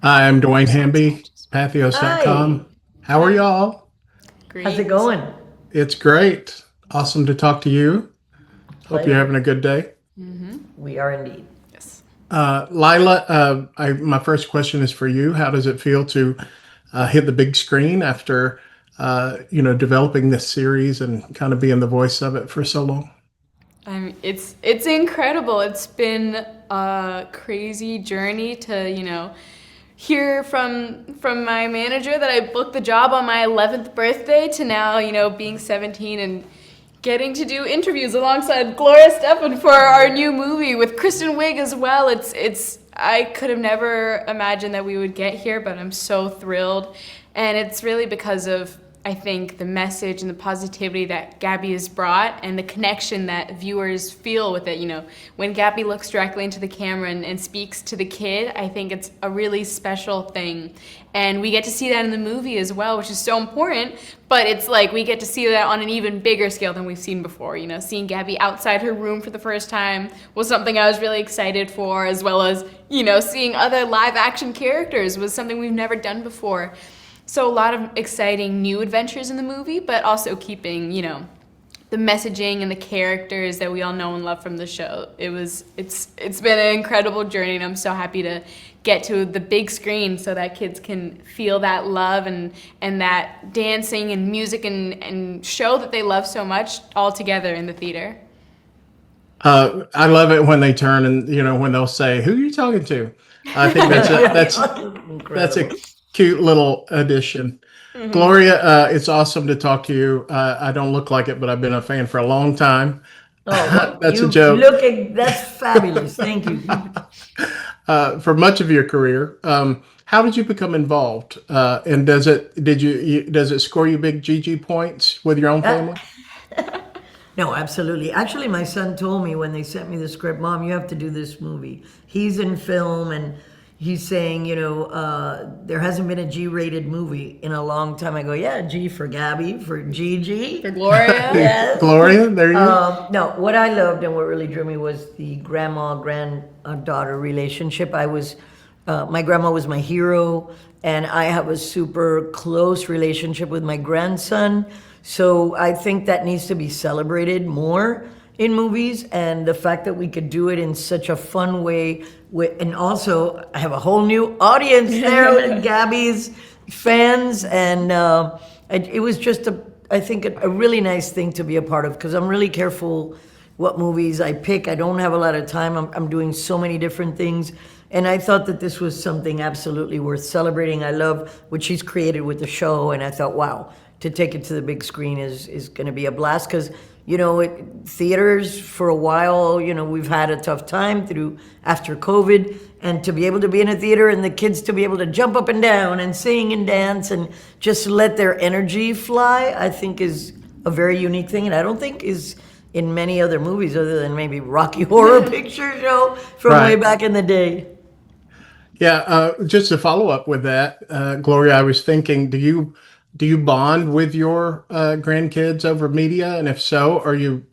I'm Dwayne Hamby, Hi, Pathos.com. How are Hi. y'all? how's it Great. going? It's great. Awesome to talk to you. Hope you're having Pleasure. a good day. We are indeed. Yes. Lila, my first question is for you. How does it feel to hit the big screen after, developing this series and kind of being the voice of it for so long? It's incredible. It's been a crazy journey to, hear from my manager that I booked the job on my 11th birthday to now, being 17 and getting to do interviews alongside Gloria Estefan for our new movie with Kristen Wiig as well. It's I could have never imagined that we would get here, but I'm so thrilled. And it's really because of, I think, the message and the positivity that Gabby has brought and the connection that viewers feel with it. When Gabby looks directly into the camera and speaks to the kid, I think it's a really special thing. And we get to see that in the movie as well, which is so important. But it's like we get to see that on an even bigger scale than we've seen before. Seeing Gabby outside her room for the first time was something I was really excited for, as well as, seeing other live action characters was something we've never done before. So a lot of exciting new adventures in the movie, but also keeping, the messaging and the characters that we all know and love from the show. It's been an incredible journey, and I'm so happy to get to the big screen so that kids can feel that love and that dancing and music and show that they love so much all together in the theater. I love it when they turn and when they'll say, "Who are you talking to?" I think that's a Incredible. cute little addition. Gloria, it's awesome to talk to you. I don't look like it, but I've been a fan for a long time. Oh, well, That's a you joke. that's fabulous. Thank you. For much of your career, how did you become involved? And does it score you big GG points with your own Uh, family? no, absolutely. Actually, my son told me when they sent me the script, Mom, you have to do this movie. He's in film and he's saying, there hasn't been a G-rated movie in a long time. I go, yeah, G for Gabby, for For Gigi. Gloria. Yes. Gloria, there you. No, what I loved and what really drew me was the grandma granddaughter relationship. My grandma was my hero, and I have a super close relationship with my grandson. So I think that needs to be celebrated more in movies, and the fact that we could do it in such a fun way. And also, I have a whole new audience there with Gabby's fans, and it was just I think a really nice thing to be a part of because I'm really careful what movies I pick. I don't have a lot of time. I'm doing so many different things. And I thought that this was something absolutely worth celebrating. I love what she's created with the show. And I thought, wow, to take it to the big screen is going to be a blast because, theaters for a while, we've had a tough time through after COVID. And to be able to be in a theater and the kids to be able to jump up and down and sing and dance and just let their energy fly, I think is a very unique thing. And I don't think is in many other movies other than maybe Rocky Horror Picture Show from way Right. back in the day. Yeah. Just to follow up with that, Gloria, I was thinking, do you bond with your grandkids over media? And if so, are you,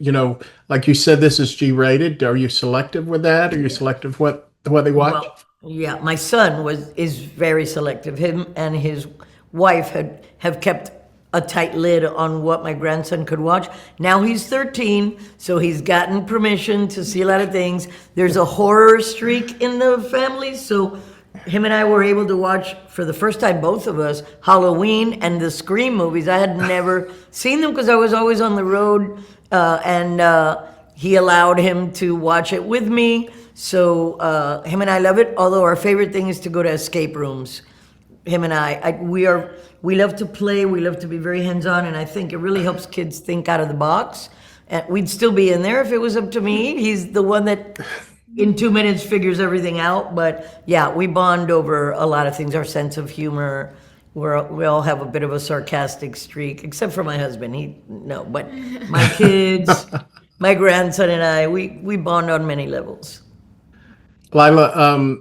like you said, this is G rated. Are you selective with that? Are you selective what they watch? Well, yeah, my son is very selective. Him and his wife have kept a tight lid on what my grandson could watch. Now he's 13, so he's gotten permission to see a lot of things. There's a horror streak in the family, so him and I were able to watch for the first time, both of us, Halloween and the Scream movies. I had never seen them because I was always on the road, and he allowed him to watch it with me. So him and I love it. Although our favorite thing is to go to escape rooms. Him and we love to play. We love to be very hands-on, and I think it really helps kids think out of the box. And we'd still be in there if it was up to me. He's the one that in 2 minutes figures everything out. But yeah, we bond over a lot of things. Our sense of humor. We all have a bit of a sarcastic streak, except for my husband. No, but my kids, my grandson, and I, we bond on many levels. Lila,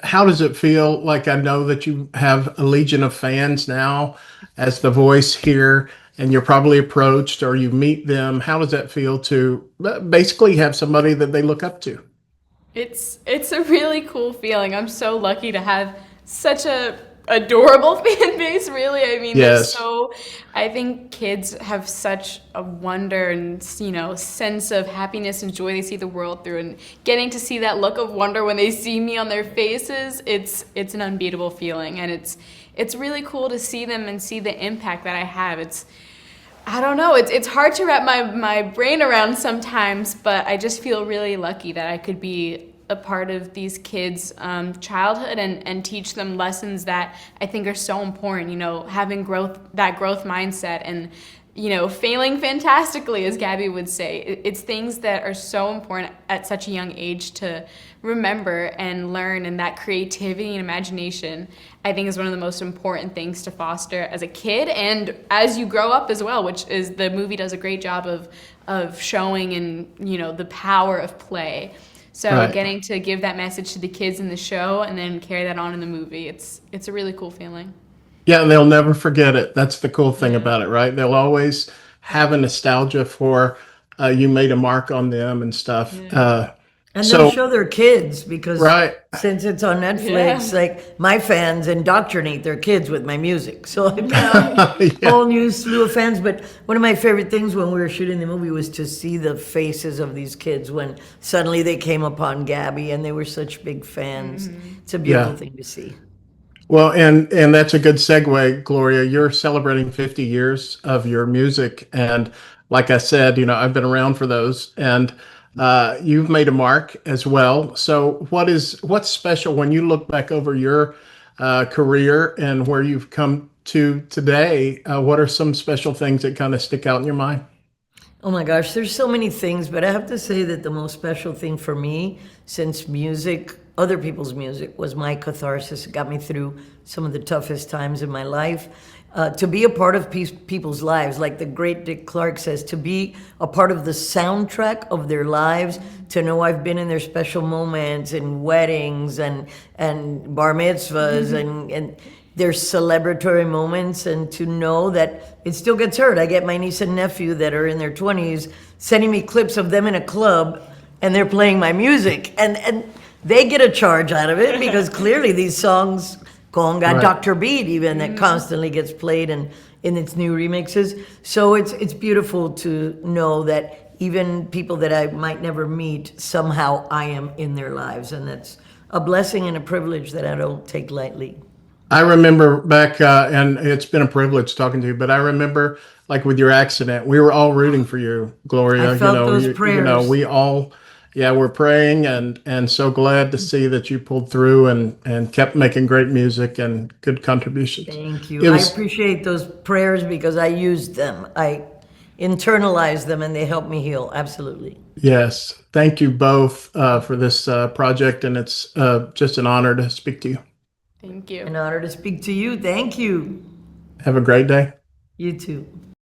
how does it feel? Like I know that you have a legion of fans now as the voice here, and you're probably approached or you meet them. How does that feel to basically have somebody that they look up to? It's a really cool feeling. I'm so lucky to have such a adorable fan base, really. I mean, Yes. I think kids have such a wonder and, sense of happiness and joy they see the world through, and getting to see that look of wonder when they see me on their faces, it's an unbeatable feeling, and it's really cool to see them and see the impact that I have. I don't know. It's hard to wrap my brain around sometimes, but I just feel really lucky that I could be a part of these kids' childhood and teach them lessons that I think are so important. Having that growth mindset, and failing fantastically, as Gabby would say. It's things that are so important at such a young age to remember and learn, and that creativity and imagination, I think, is one of the most important things to foster as a kid and as you grow up as well, which is the movie does a great job of showing, and the power of play. So Right. getting to give that message to the kids in the show and then carry that on in the movie, it's a really cool feeling. Yeah, and they'll never forget it. That's the cool thing Yeah. about it, right? They'll always have a nostalgia for you made a mark on them and stuff. Yeah. And they'll So, show their kids because right. since it's on Netflix, Yeah. like my fans indoctrinate their kids with my music. So I've got a Yeah. whole new slew of fans. But one of my favorite things when we were shooting the movie was to see the faces of these kids when suddenly they came upon Gabby and they were such big fans. It's a beautiful Yeah. thing to see. Well, and that's a good segue, Gloria. You're celebrating 50 years of your music, and like I said, I've been around for those, and you've made a mark as well. So, what's special when you look back over your career and where you've come to today? What are some special things that kind of stick out in your mind? Oh my gosh, there's so many things, but I have to say that the most special thing for me, since music, other people's music, was my catharsis. It got me through some of the toughest times in my life. To be a part of people's lives, like the great Dick Clark says, to be a part of the soundtrack of their lives, to know I've been in their special moments and weddings and bar mitzvahs and their celebratory moments, and to know that it still gets heard. I get my niece and nephew that are in their 20s sending me clips of them in a club and they're playing my music, and they get a charge out of it because clearly these songs, Conga, Right. Dr. Beat even, that constantly gets played and in its new remixes. So it's beautiful to know that even people that I might never meet, somehow I am in their lives, and that's a blessing and a privilege that I don't take lightly. I remember back, and it's been a privilege talking to you, but I remember, like with your accident, we were all rooting for you, Gloria. I felt those prayers. We all, yeah, we're praying, and so glad to see that you pulled through and kept making great music and good contributions. Thank you. It I was, appreciate those prayers because I used them. I internalized them and they helped me heal. Absolutely. yes. Thank you both for this project, and it's just an honor to speak to you. Thank you. An honor to speak to you. Thank you. Have a great day. You too.